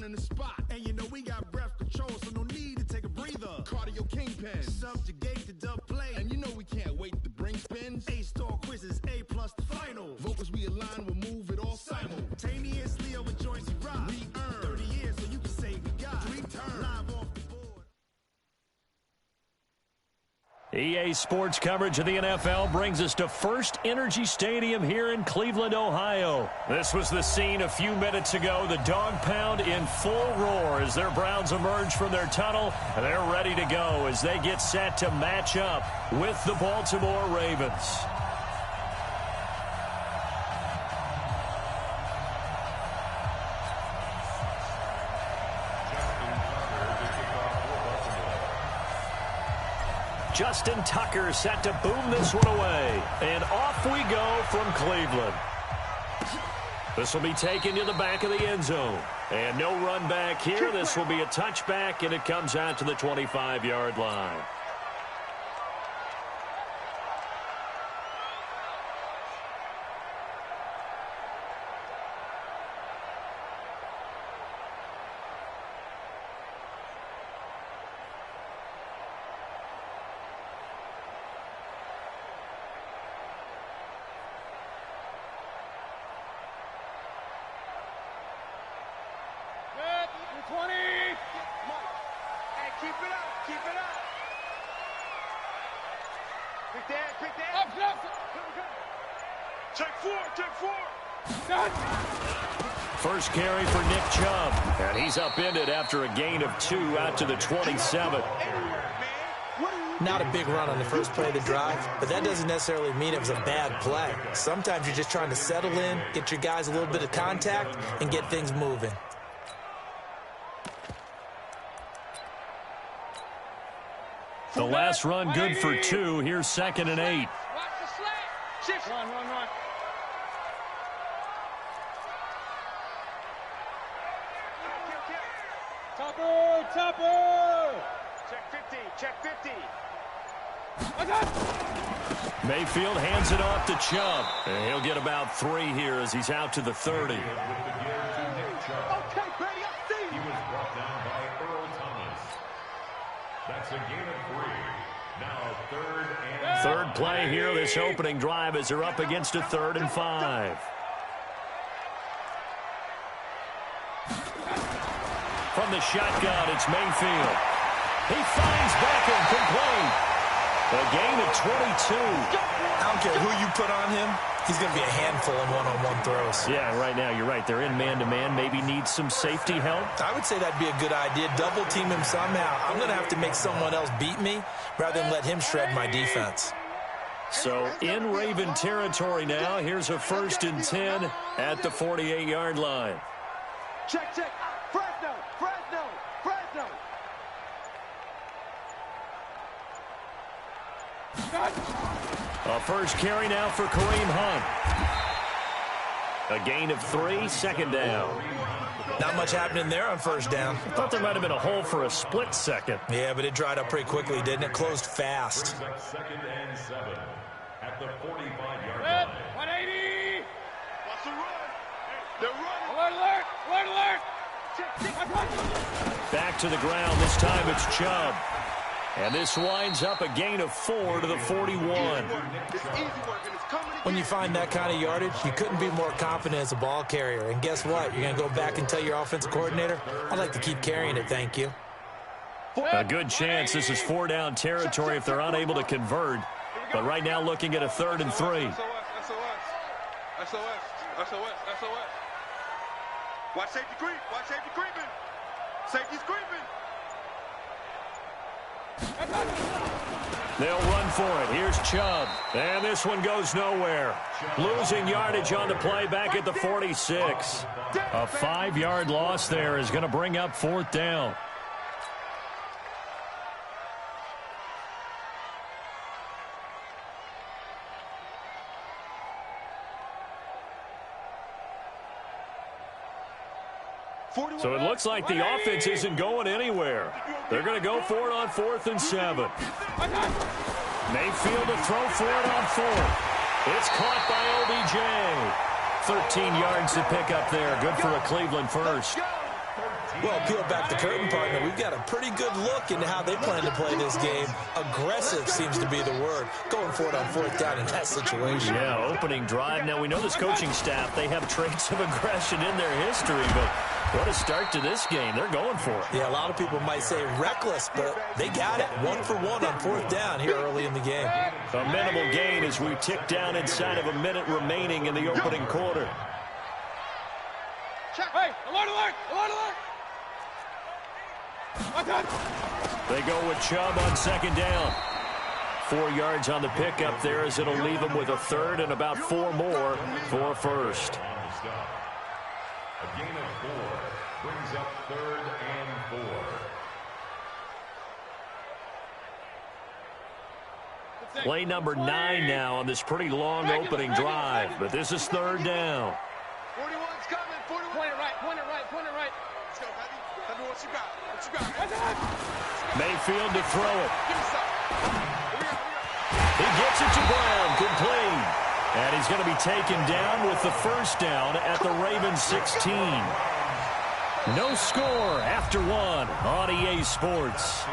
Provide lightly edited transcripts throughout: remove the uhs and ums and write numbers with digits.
in the spot. And you know we got breath control, so no need to take a breather. Cardio kingpin, subjugate the dub play. And you know we can't wait to bring spins. A-star quizzes, A+ the final. Vocals we align, we'll move it all simultaneously over joints you rock. We earn 30 years, so you can say we got 3 turns. Live off the board. EA Sports coverage of the NFL brings us to First Energy Stadium here in Cleveland, Ohio. This was the scene a few minutes ago. The dog pound in full roar as their Browns emerge from their tunnel. And they're ready to go as they get set to match up with the Baltimore Ravens. Justin Tucker set to boom this one away. And off we go from Cleveland. This will be taken to the back of the end zone. And no run back here. This will be a touchback, and it comes out to the 25-yard line. First carry for Nick Chubb. And he's upended after a gain of 2 out to the 27. Not a big run on the first play of the drive, but that doesn't necessarily mean it was a bad play. Sometimes you're just trying to settle in, get your guys a little bit of contact, and get things moving. The last run good for 2. Here's 2nd and 8. Run. Topper! Check 50. Mayfield hands it off to Chubb. And he'll get about 3 here as he's out to the 30. He was brought down by Earl Thomas. That's a gain of 3. Now Third play here this opening drive as they're up against a 3rd and 5. From the shotgun, it's Mayfield. He finds Beckham complete. A gain of 22. I don't care who you put on him. He's going to be a handful in one-on-one throws. Yeah, right now, you're right. They're in man-to-man. Maybe needs some safety help. I would say that'd be a good idea. Double team him somehow. I'm going to have to make someone else beat me rather than let him shred my defense. So in Raven territory now. Here's a 1st and 10 at the 48-yard line. Check. Fresno. A first carry now for Kareem Hunt. A gain of 3, 2nd down. Not much happening there on 1st down. I thought there might have been a hole for a split second. Yeah, but it dried up pretty quickly, didn't it? Closed fast. 2nd and 7 at the 45-yard line. 180. Watch the run. They're running. Alert. Back to the ground. This time it's Chubb. And this winds up a gain of 4 to the 41. When you find that kind of yardage, you couldn't be more confident as a ball carrier. And guess what? You're going to go back and tell your offensive coordinator, I'd like to keep carrying it, thank you. A good chance this is 4-down territory if they're unable to convert. But right now looking at a 3rd and 3. SOS. Watch safety creeping. Safety's creeping. They'll run for it. Here's Chubb. And this one goes nowhere. Losing yardage on the play back at the 46. A 5-yard loss there is going to bring up 4th down. So it looks like the offense isn't going anywhere. They're going to go for it on 4th and 7. Mayfield to throw for it on 4th. It's caught by OBJ. 13 yards to pick up there. Good for a Cleveland first. Well, peel back the curtain, partner. We've got a pretty good look into how they plan to play this game. Aggressive seems to be the word. Going for it on 4th down in that situation. Yeah, opening drive. Now, we know this coaching staff, they have traits of aggression in their history, but what a start to this game. They're going for it. Yeah, a lot of people might say reckless, but they got it. 1 for 1 on 4th down here early in the game. A minimal gain as we tick down inside of a minute remaining in the opening quarter. Check. Hey, alert, alert, alert, alert. They go with Chubb on 2nd down. 4 yards on the pickup there as it'll leave them with a 3rd and about 4 more for a 1st. A gain of 4 brings up 3rd and 4. Play number 9 now on this pretty long opening drive, but this is 3rd down. 41's coming. 41. Point it right. Point it right. Point it right. Let's go, Heavy. Heavy, what you got? What you got? Mayfield to throw it. Give me some. He gets it to Brown, complete. And he's going to be taken down with the 1st down at the Ravens 16. No score after 1 on EA Sports.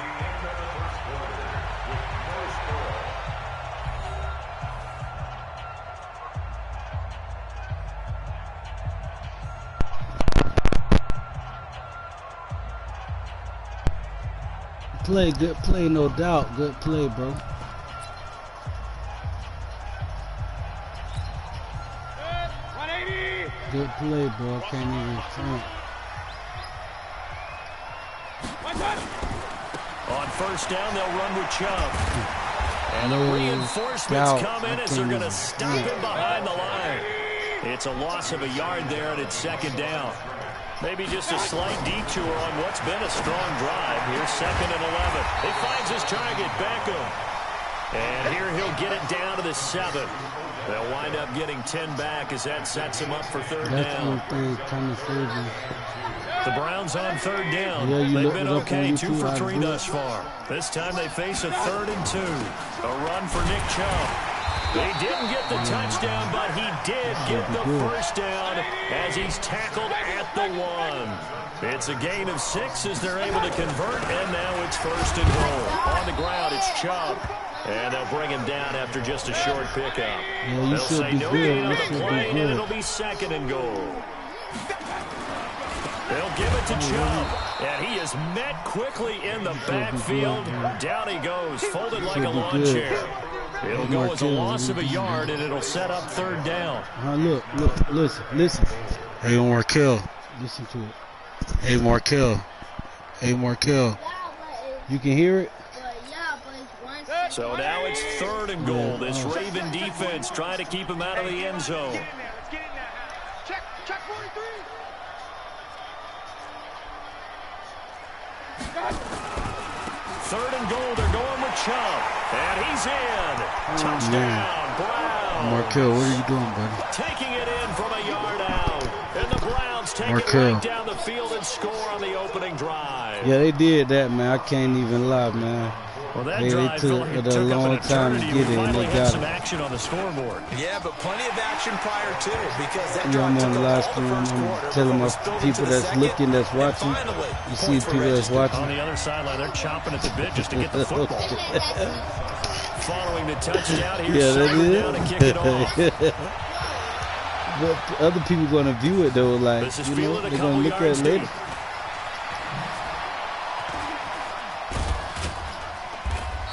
Good play, no doubt. Good play, bro. Good play, bro. Can't even front. On 1st down, they'll run with Chubb. And the reinforcements come in as they're going to stop him behind the line. It's a loss of a yard there, and it's 2nd down. Maybe just a slight detour on what's been a strong drive. Here's 2nd and 11. He finds his target, Beckham. And here he'll get it down to the 7. They'll wind up getting 10 back as that sets him up for 3rd down. The Browns on 3rd down. They've been okay, 2 for 3 thus far. This time they face a 3rd and 2. A run for Nick Chubb. They didn't get the touchdown, but he did get the 1st down as he's tackled at the 1. It's a gain of 6 as they're able to convert, and now it's 1st and goal. On the ground, it's Chubb. And they'll bring him down after just a short pickup. They'll say no gain on the play, and it'll be 2nd and goal. They'll give it to Chubb, and he is met quickly in the backfield. Down he goes, folded like a lawn chair. It'll go as a loss of a yard, and it'll set up 3rd down. Look, listen. Hey, Markel. Listen to it. Hey, Markel. You can hear it? So now it's 3rd and goal. This Raven defense trying to keep him out of the end zone. Let's get in there now. Check 43. 3rd and goal. They're going with Chubb. And he's in. Touchdown, Brown. Markel, what are you doing, buddy? Taking it in from a yard out. And the Browns take it right down the field and score on the opening drive. Yeah, they did that, man. I can't even lie, man. Well, that drive took a long time to get it, and they got some action on the scoreboard. Yeah, but plenty of action prior to, because that I'm drive on took the a live lot stream. the first I'm quarter. telling my people that's looking, that's watching. You see people that's watching. On the other sideline, they're chomping at the bit just to get the football. Following the touchdown, here's 2nd down to kick it off. But other people going to view it, though, like, they're going to look at it later.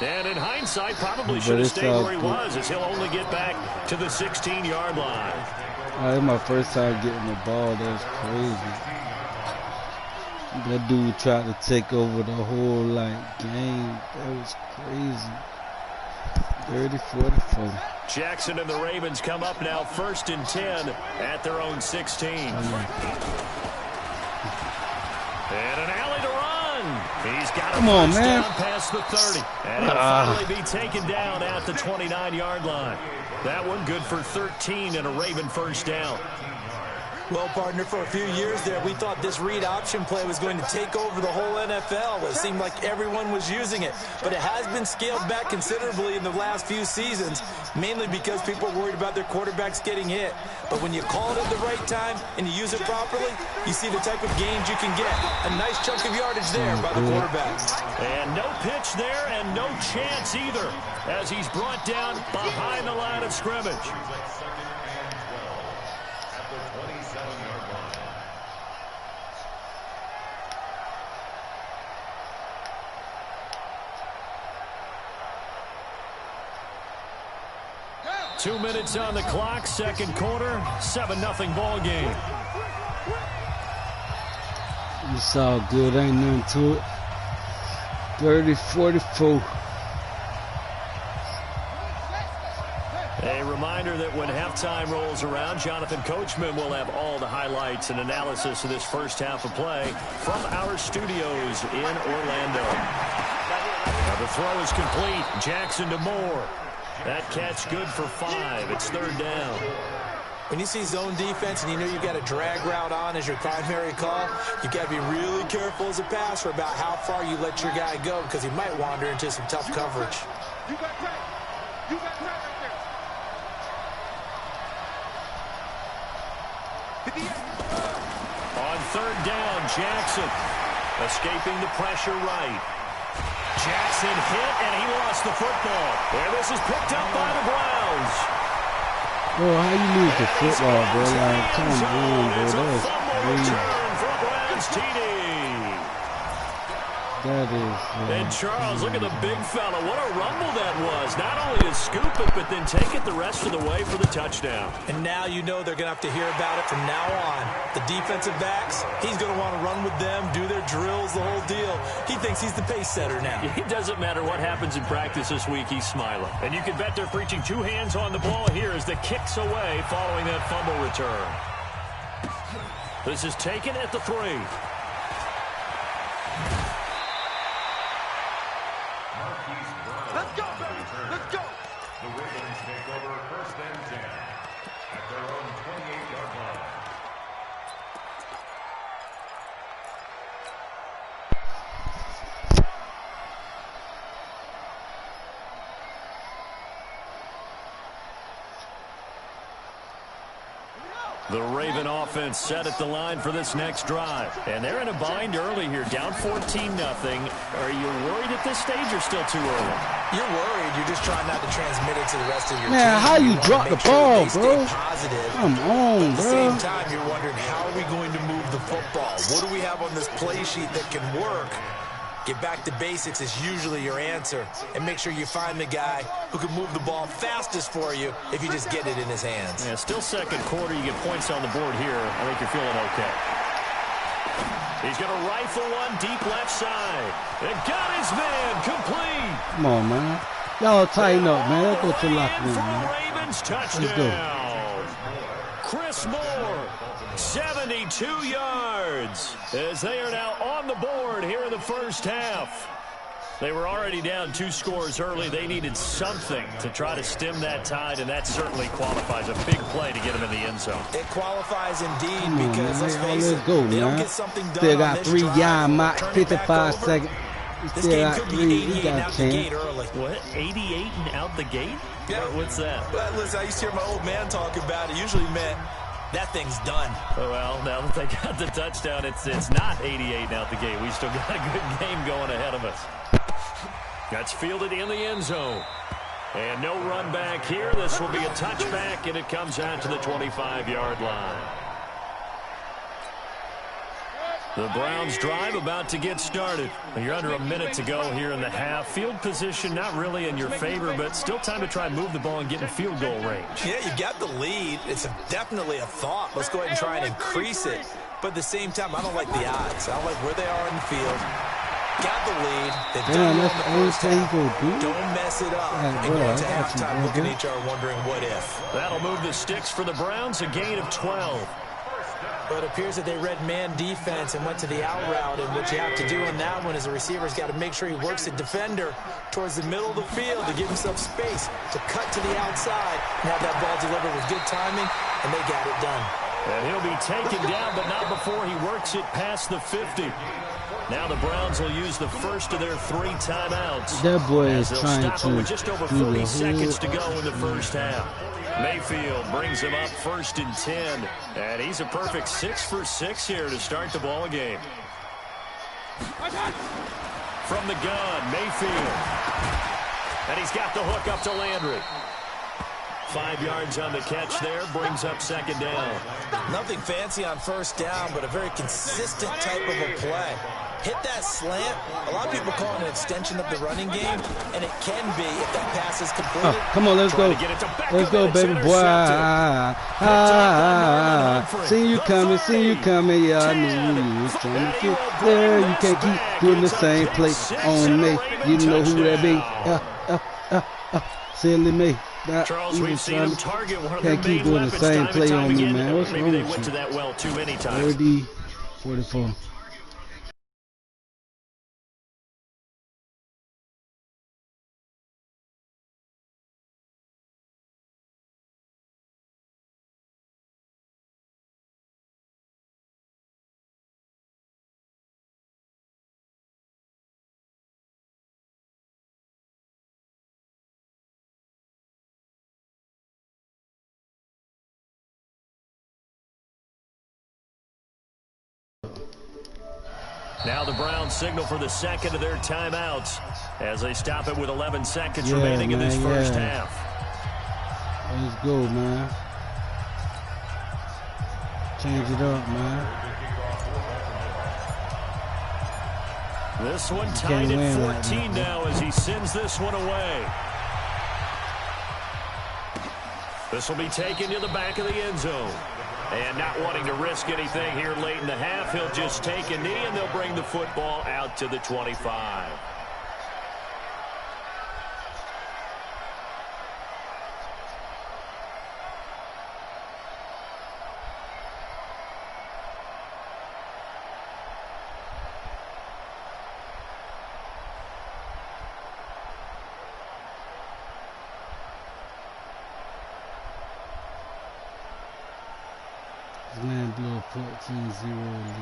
And in hindsight, probably should have stayed where he was, as he'll only get back to the 16-yard line. That's my first time getting the ball. That was crazy. That dude tried to take over the whole, game. That was crazy. 30, 40, 40. Jackson and the Ravens come up now 1st and 10 at their own 16. And an alley to run. He's got a first down past the 30. And he'll finally be taken down at the 29-yard line. That one good for 13 and a Raven 1st down. Well, partner, for a few years there, we thought this read option play was going to take over the whole NFL. It seemed like everyone was using it. But it has been scaled back considerably in the last few seasons, mainly because people are worried about their quarterbacks getting hit. But when you call it at the right time and you use it properly, you see the type of gains you can get. A nice chunk of yardage there by the quarterback. And no pitch there and no chance either as he's brought down behind the line of scrimmage. 2 minutes on the clock, second quarter, 7-0 ball game. It's all good, ain't nothing to it. 30-44. A reminder that when halftime rolls around, Jonathan Coachman will have all the highlights and analysis of this first half of play from our studios in Orlando. Now the throw is complete. Jackson to Moore. That catch good for 5. It's third down. When you see zone defense and you know you've got a drag route on as your primary call, you've got to be really careful as a passer about how far you let your guy go because he might wander into some tough coverage. You got crack. You got crack right there. On third down, Jackson escaping the pressure right. Jackson hit, and he lost the football. And this is picked up by the Browns. Bro, how you lose the football, bro? Like, come on, bro. That's crazy. For Browns TD. That is... And Charles, look at the big fella. What a rumble that was. Not only to scoop it, but then take it the rest of the way for the touchdown. And now you know they're going to have to hear about it from now on. The defensive backs, he's going to want to run with them, do their drills, the whole deal. He thinks he's the pace setter now. It doesn't matter what happens in practice this week, he's smiling. And you can bet they're preaching 2 hands on the ball here as the kick's away following that fumble return. This is taken at the 3. Let's go, baby. Let's go. The Ravens take over first and 10 at their own 28-yard line. The Raven offense set at the line for this next drive. And they're in a bind early here, down 14-0. Are you worried at this stage or still too early? You're worried. You're just trying not to transmit it to the rest of your team. Man, how you drop the ball, bro? Positive. Come on, At the bro. same time, you're wondering, how are we going to move the football? What do we have on this play sheet that can work? Get back to basics is usually your answer. And make sure you find the guy who can move the ball fastest for you if you just get it in his hands. Yeah, still second quarter. You get points on the board here. I think you're feeling okay. He's going to rifle one deep left side. And got his man complete. Come on, man. Y'all tighten up, man. Let's go to the locker room, man. Ravens touchdown. Let's go. Chris Moore, 72 yards, as they are now on the board here in the first half. They were already down 2 scores early. They needed something to try to stem that tide, and that certainly qualifies. A big play to get him in the end zone. It qualifies indeed Come on, because, let's man. face Let's it, go, they don't man. get something done Still on got this 3 drive. yard mark, Turn it back 55 over. seconds. This Still game got could 3. be We 88 got out the gate early. What, 88 and out the gate? Yeah. What's that? Well, listen, I used to hear my old man talk about it. Usually meant that thing's done. Oh, well, now that they got the touchdown, it's not 88 out the gate. We still got a good game going ahead of us. That's fielded in the end zone. And no run back here. This will be a touchback, and it comes out to the 25-yard line. The Browns drive about to get started. You're under a minute to go here in the half. Field position not really in your favor, but still time to try and move the ball and get in field goal range. Yeah, you got the lead. It's definitely a thought. Let's go ahead and try and increase it. But at the same time, I don't like the odds. I don't like where they are in the field. Got the lead. They've done well in the first half. Don't mess it up. And go into halftime looking at each other wondering what if. That'll move the sticks for the Browns, a gain of 12. But it appears that they read man defense and went to the out route, and what you have to do on that one is the receiver's got to make sure he works the defender towards the middle of the field to give himself space to cut to the outside and have that ball delivered with good timing, and they got it done. And he'll be taken down, but not before he works it past the 50. Now the Browns will use the first of their 3 timeouts. That boy is trying stop to with just over 30 seconds to go in the first half. Mayfield brings him up 1st and 10. And he's a perfect 6 for 6 here to start the ball game. From the gun, Mayfield. And he's got the hook up to Landry. 5 yards on the catch there, brings up 2nd down. Nothing fancy on 1st down, but a very consistent type of a play. Hit that slant. A lot of people call it an extension of the running game, and it can be if that pass is completed. Oh, come on, let's go. Let's go, baby boy. See you coming, see you coming. Yeah, I knew you was trying to get there. You can't keep doing the same play on me. You know who that be. Silly me. Charles, we've seen him target one of their Can't keep main doing the weapons same time play and time on me, again. man. What's Maybe wrong they with went to you? that well too many times. 30-44. Now the Browns signal for the 2nd of their timeouts as they stop it with 11 seconds remaining in this first half. Let's go, man. Change it up, man. This one tied at 14 now as he sends this one away. This will be taken to the back of the end zone. And not wanting to risk anything here late in the half, he'll just take a knee and they'll bring the football out to the 25. Man blew a 14-0 lead.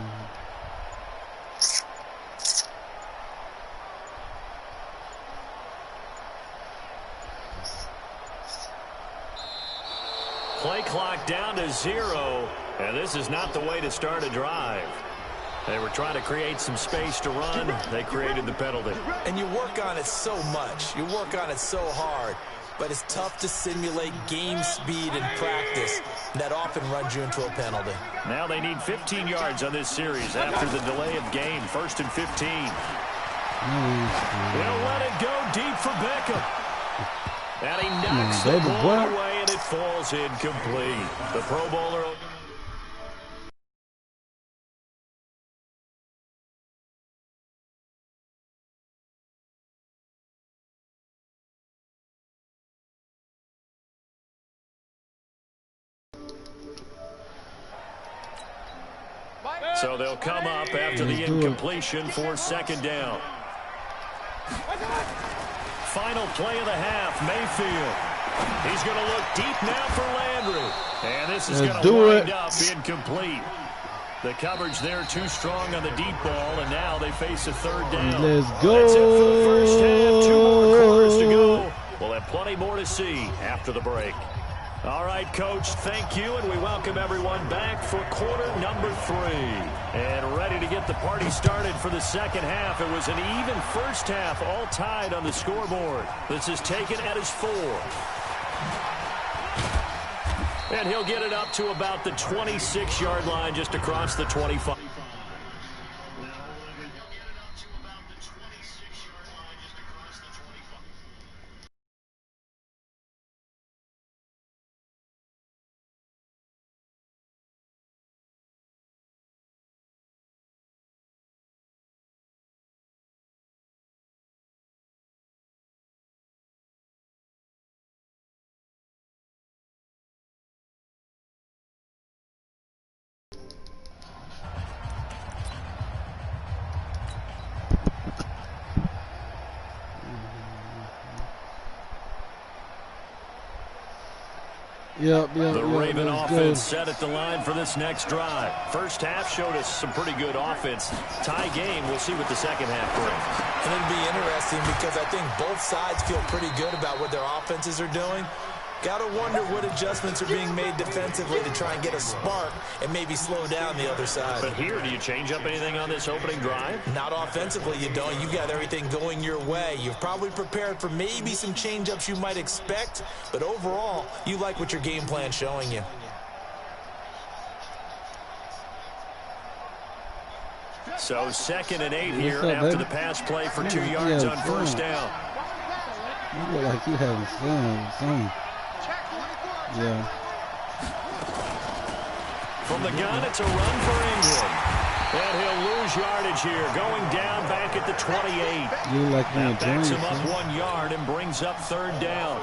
Play clock down to 0, and this is not the way to start a drive. They were trying to create some space to run. They created the penalty. And you work on it so much. You work on it so hard. But it's tough to simulate game speed in practice. That often runs you into a penalty. Now they need 15 yards on this series after the delay of game. 1st and 15. They'll let it go deep for Beckham. And he knocks the ball away, and it falls incomplete. The Pro Bowler... So they'll come up after the incompletion for 2nd down. Final play of the half, Mayfield. He's going to look deep now for Landry. And this is going to wind up incomplete. The coverage there too strong on the deep ball, and now they face a 3rd down. Let's go. That's it for the first half. 2 more quarters to go. We'll have plenty more to see after the break. All right, Coach, thank you, and we welcome everyone back for quarter number 3. And ready to get the party started for the 2nd half. It was an even first half, all tied on the scoreboard. This is taken at his 4. And he'll get it up to about the 26-yard line, just across the 25. Yep. The Raven offense set at the line for this next drive. First half showed us some pretty good offense. Tie game. We'll see what the second half brings. And it'll be interesting because I think both sides feel pretty good about what their offenses are doing. Got to wonder what adjustments are being made defensively to try and get a spark and maybe slow down the other side. But here, do you change up anything on this opening drive? Not offensively, you don't. You got everything going your way. You've probably prepared for maybe some change-ups you might expect, but overall, you like what your game plan's showing you. So 2nd and 8 here after the pass play for 2 yards on first down. You look like you having fun with something. Yeah. From the gun, it's a run for Ingram. And he'll lose yardage here, going down back at the 28. You like you that backs him enjoying up 1 yard and brings up 3rd down.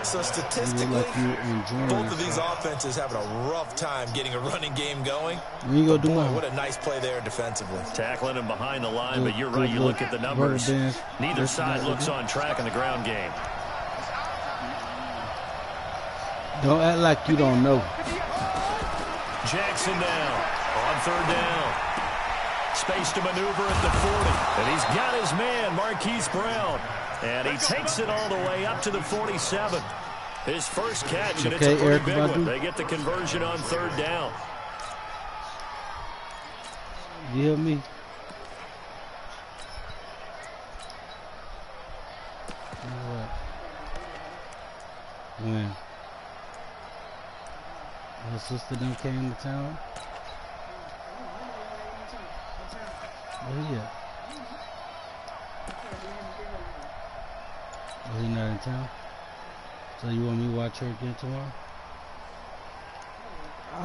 So statistically, like both of these offenses having a rough time getting a running game going. You go do Boy, what a nice play there defensively. Tackling him behind the line, but you're right, you look at the numbers. Neither side looks on track in the ground game. Don't act like you don't know. Jackson now on 3rd down. Space to maneuver at the 40. And he's got his man, Marquise Brown. And he takes it all the way up to the 47. His first catch, and it's a pretty big one. They get the conversion on 3rd down. You hear me? When? Her sister them came to town? Oh, yeah. Oh, he not in town? So you want me to watch her again tomorrow? I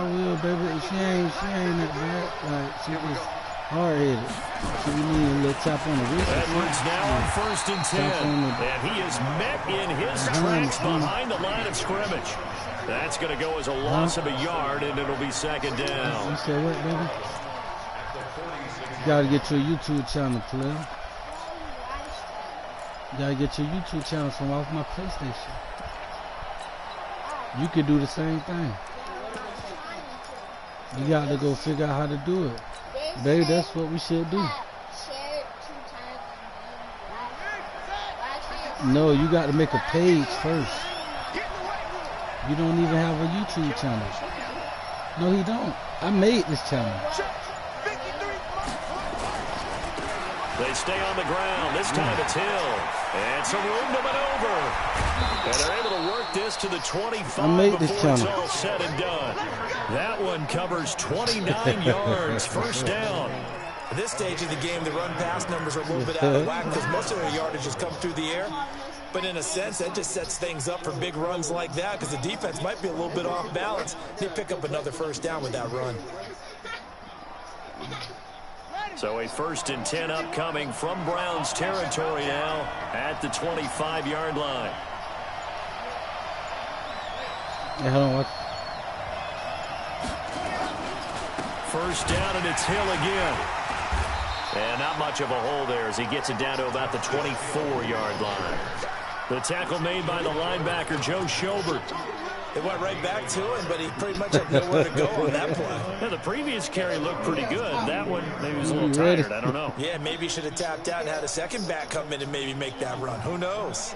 will, baby. She ain't that bad. Like, she just hard-headed. She need a little tap on the wrist. Edwards now on 1st and 10. And he is met in his tracks behind the line of scrimmage. That's going to go as a loss of a yard, and it'll be 2nd down. You said what, baby? You got to get your YouTube channel, player. You got to get your YouTube channel from off my PlayStation. You could do the same thing. You got to go figure out how to do it. Baby, that's what we should do. No, you got to make a page first. You don't even have a YouTube channel. No, he don't. I made this channel. They stay on the ground. This time it's Hill. And some room to maneuver. And they're able to work this to the 25 before it's all said and done. That one covers 29 yards. First down. At this stage of the game, the run-pass numbers are a little bit out of whack because most of their yardage has come through the air. But in a sense, that just sets things up for big runs like that because the defense might be a little bit off balance. They pick up another first down with that run. So a 1st and 10 upcoming from Browns territory now at the 25-yard line. Yeah, hold on. First down, and it's Hill again. And not much of a hole there as he gets it down to about the 24-yard line. The tackle made by the linebacker, Joe Schobert. It went right back to him, but he pretty much had nowhere to go on that play. Yeah, the previous carry looked pretty good. That one, maybe he was a little tired. I don't know. Yeah, maybe he should have tapped out and had a second back come in and maybe make that run. Who knows?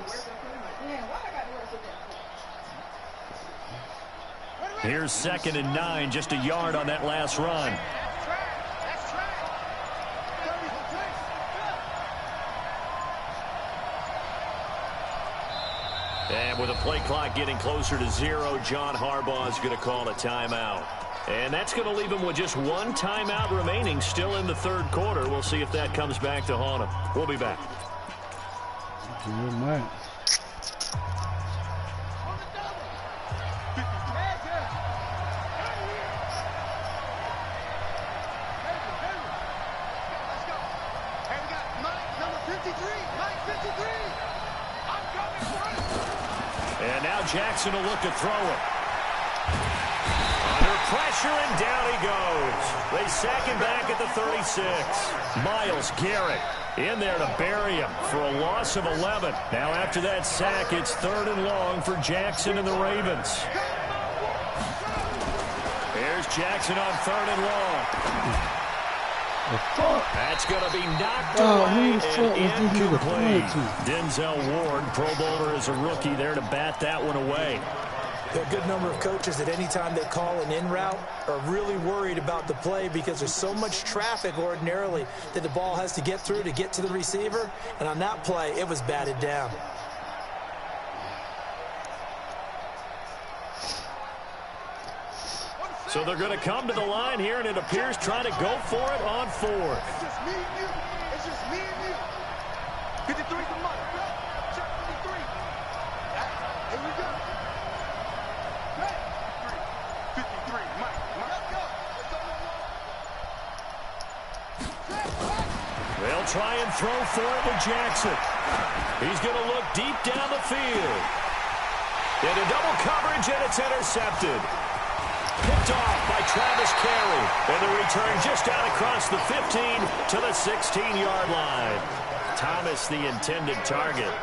Here's 2nd and 9, just a yard on that last run. And with the play clock getting closer to 0, John Harbaugh is going to call a timeout. And that's going to leave him with just 1 timeout remaining still in the 3rd quarter. We'll see if that comes back to haunt him. We'll be back. Good. And now Jackson will look to throw it. Under pressure, and down he goes. They sack him back at the 36. Myles Garrett In there to bury him for a loss of 11. Now after that sack, it's 3rd and long for Jackson and the Ravens. Here's Jackson on 3rd and long. That's going to be knocked away and incomplete. Denzel Ward, Pro Bowler as a rookie, there to bat that one away. There are a good number of coaches that any time they call an in route are really worried about the play because there's so much traffic ordinarily that the ball has to get through to get to the receiver. And on that play, it was batted down. So they're going to come to the line here, and it appears trying to go for it on 4th. It's just me and you. It's just me and you. 53 for Mike. Check 53. Here we go. 53, Mike. Let's go. They'll try and throw for it with Jackson. He's going to look deep down the field. Into double coverage, and it's intercepted. Picked off by Travis Carey. And the return just out across the 15 to the 16-yard line. Thomas, the intended target.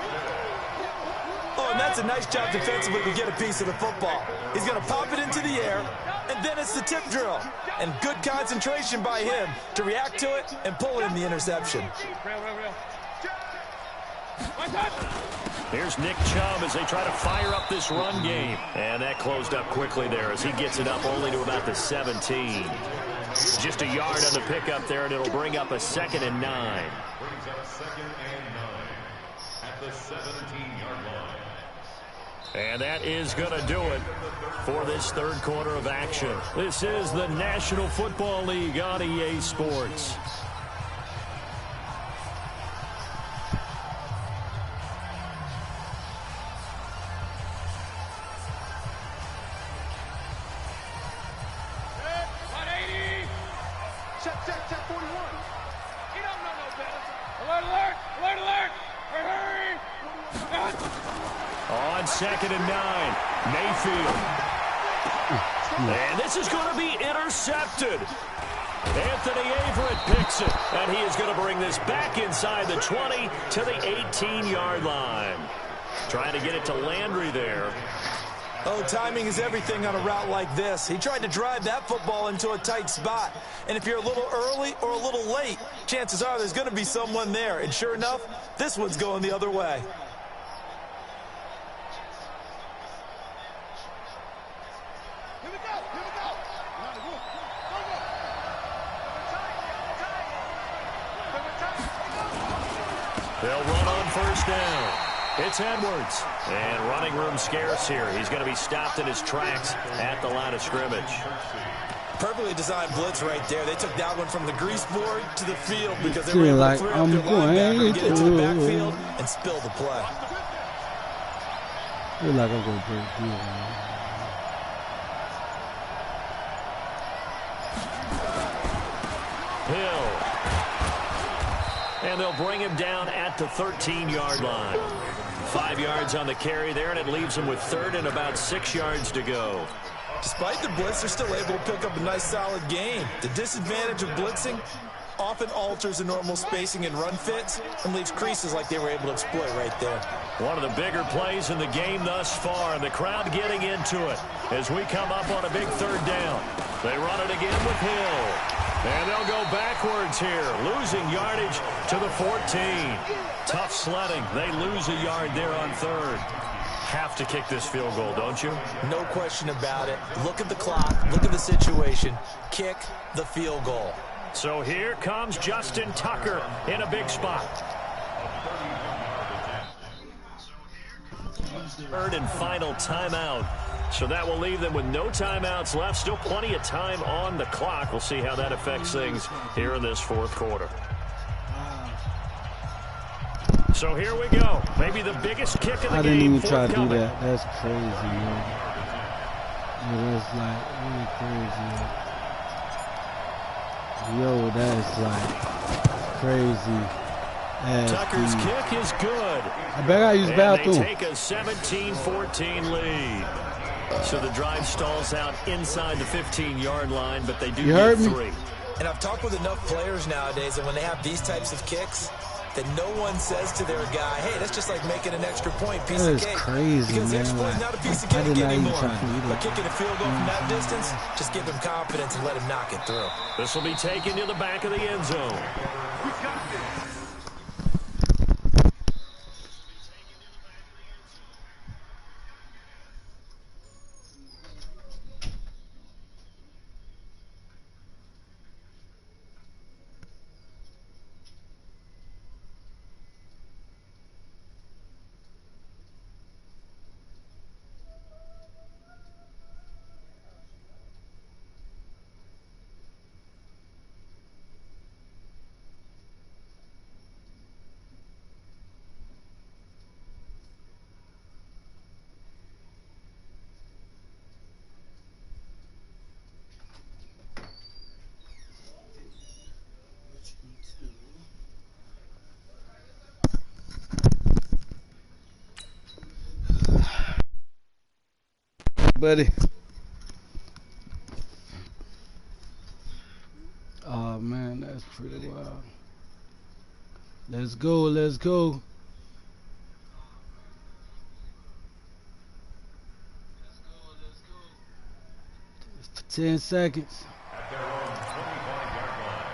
Oh, and that's a nice job defensively to get a piece of the football. He's going to pop it into the air, and then it's the tip drill. And good concentration by him to react to it and pull in the interception. Here's Nick Chubb as they try to fire up this run game. And that closed up quickly there as he gets it up only to about the 17. Just a yard on the pickup there, and it'll bring up a 2nd and 9. Brings up 2nd and 9 at the 17-yard line. And that is going to do it for this 3rd quarter of action. This is the National Football League on EA Sports. Check 41. He don't know no better. Alert, alert, alert, alert. Hurry, hurry. On 2nd and 9, Mayfield. And this is going to be intercepted. Anthony Averett picks it, and he is going to bring this back inside the 20 to the 18-yard line. Trying to get it to Landry there. Oh, timing is everything on a route like this. He tried to drive that football into a tight spot. And if you're a little early or a little late, chances are there's going to be someone there. And sure enough, this one's going the other way. Here we go. Here we go. They'll run on 1st down. It's Edwards. And running room scarce here. He's going to be stopped in his tracks at the line of scrimmage. Perfectly designed blitz right there. They took that one from the grease board to the field because they Feel were able like to throw I'm their going linebacker, get into the to- backfield, and spill the play. Feel like I'm going to break through. Hill. And they'll bring him down at the 13-yard line. 5 yards on the carry there, and it leaves him with 3rd and about 6 yards to go. Despite the blitz, they're still able to pick up a nice, solid gain. The disadvantage of blitzing often alters the normal spacing and run fits and leaves creases like they were able to exploit right there. One of the bigger plays in the game thus far, and the crowd getting into it as we come up on a big 3rd down. They run it again with Hill. And they'll go backwards here, losing yardage to the 14. Tough sledding. They lose a yard there on 3rd. Have to kick this field goal, don't you? No question about it. Look at the clock. Look at the situation. Kick the field goal. So here comes Justin Tucker in a big spot. 3rd and final timeout. So that will leave them with no timeouts left. Still plenty of time on the clock. We'll see how that affects things here in this 4th quarter. So here we go. Maybe the biggest kick of the game. I didn't even try to do that. That's crazy, man. Yeah, that's like really crazy. Yo, that's like crazy. Tucker's kick is good. I bet I use the bathroom. They take a 17-14 lead. So the drive stalls out inside the 15-yard line, but they do get 3. And I've talked with enough players nowadays, and when they have these types of kicks, that no one says to their guy, hey, that's just like making an extra point, piece That of is cake. crazy, because the man. extra point is not a piece of I cake did not even anymore. try to do that. But kicking a field goal from that distance, just give him confidence and let him knock it through. This will be taken to the back of the end zone. Buddy. Oh man, that's pretty wild. Let's go, let's go. For 10 seconds. At their own 25-yard line.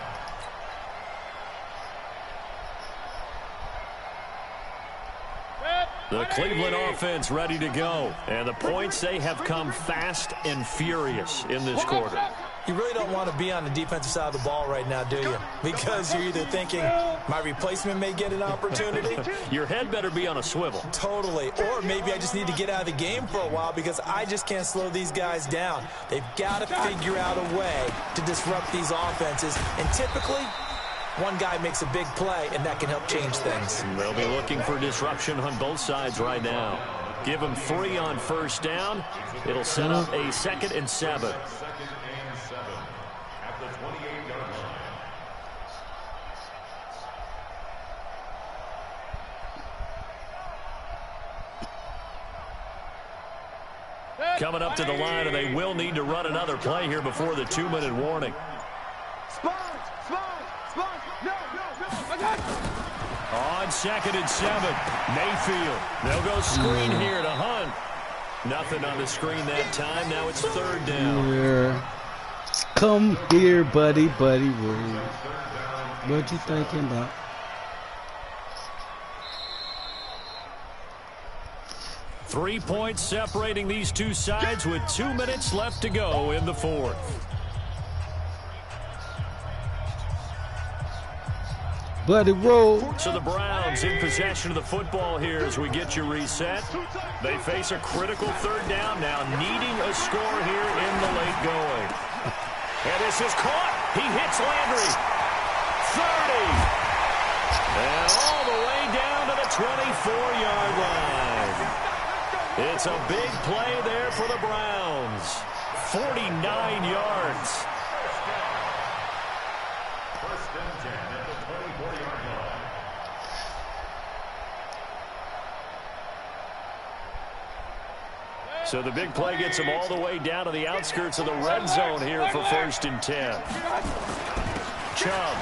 The Cleveland offense ready to go. And the points, they have come fast and furious in this quarter. You really don't want to be on the defensive side of the ball right now, do you? Because you're either thinking, my replacement may get an opportunity. Your head better be on a swivel. Totally. Or maybe I just need to get out of the game for a while because I just can't slow these guys down. They've got to figure out a way to disrupt these offenses. And typically, one guy makes a big play, and that can help change things. They'll be looking for disruption on both sides right now. Give them 3 on first down. It'll set up a 2nd and 7. At the 28-yard line. Coming up to the line, and they will need to run another play here before the 2-minute warning. On 2nd and 7, Mayfield. They'll go screen here to Hunt. Nothing on the screen that time. Now it's 3rd down. Here. Come here, buddy. What you thinking about? Three points separating these two sides with 2 minutes left to go in the 4th. Buddy, roll. So the Browns in possession of the football here as we get you reset. They face a critical 3rd down now, needing a score here in the late going. And this is caught. He hits Landry. 30. And all the way down to the 24-yard line. It's a big play there for the Browns. 49 yards. First and 10 at the 24-yard line. So the big play gets him all the way down to the outskirts of the red zone here for 1st and 10. Chubb.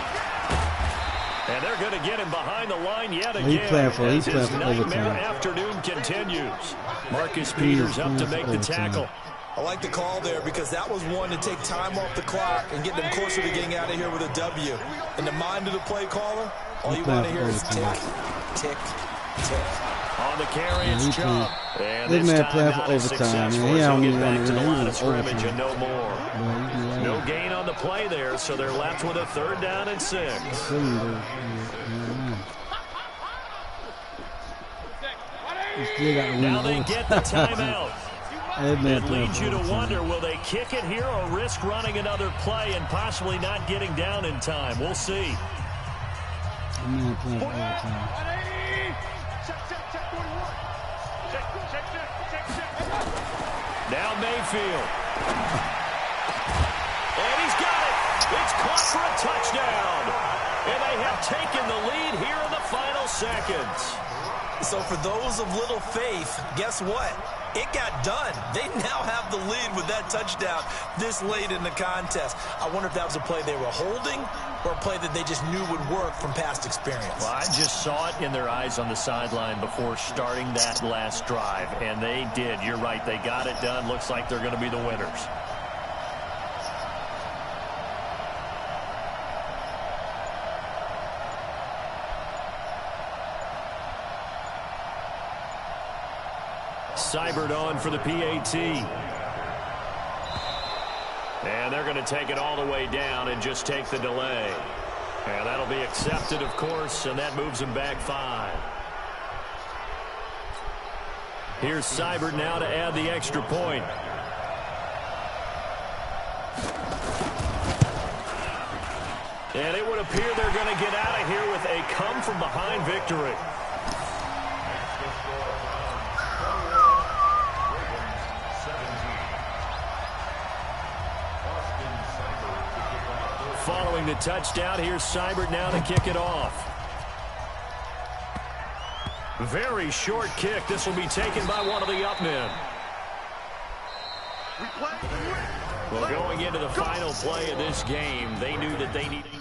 And they're going to get him behind the line yet again. He playing for his nightmare overtime. afternoon continues. Marcus Peters up to make the tackle. I like the call there because that was one to take time off the clock and get them closer to getting out of here with a W. In the mind of the play caller, all you want to hear is tick, tick, tick. On the carry, it's Chubb. And This this man time playing for not as overtime, successful man. He as don't he'll even get back want to to the run. line of scrimmage Overtime. and no more. Boy, No gain on the play there, so they're left with a 3rd down and 6. Now they get the timeout. It leads you to wonder, will they kick it here or risk running another play and possibly not getting down in time? We'll see. Now Mayfield. And he's got it. It's caught for a touchdown. And they have taken the lead here in the final seconds. So for those of little faith, guess what? It got done. They now have the lead with that touchdown this late in the contest. I wonder if that was a play they were holding or a play that they just knew would work from past experience. Well, I just saw it in their eyes on the sideline before starting that last drive, and they did. You're right. They got it done. Looks like they're going to be the winners. Seibert on for the PAT. And they're going to take it all the way down and just take the delay. And that'll be accepted, of course, and that moves them back 5. Here's Seibert now to add the extra point. And it would appear they're going to get out of here with a come-from-behind victory. Following the touchdown, here's Seibert now to kick it off. Very short kick. This will be taken by one of the up men. Well, going into the final play of this game, they knew that they needed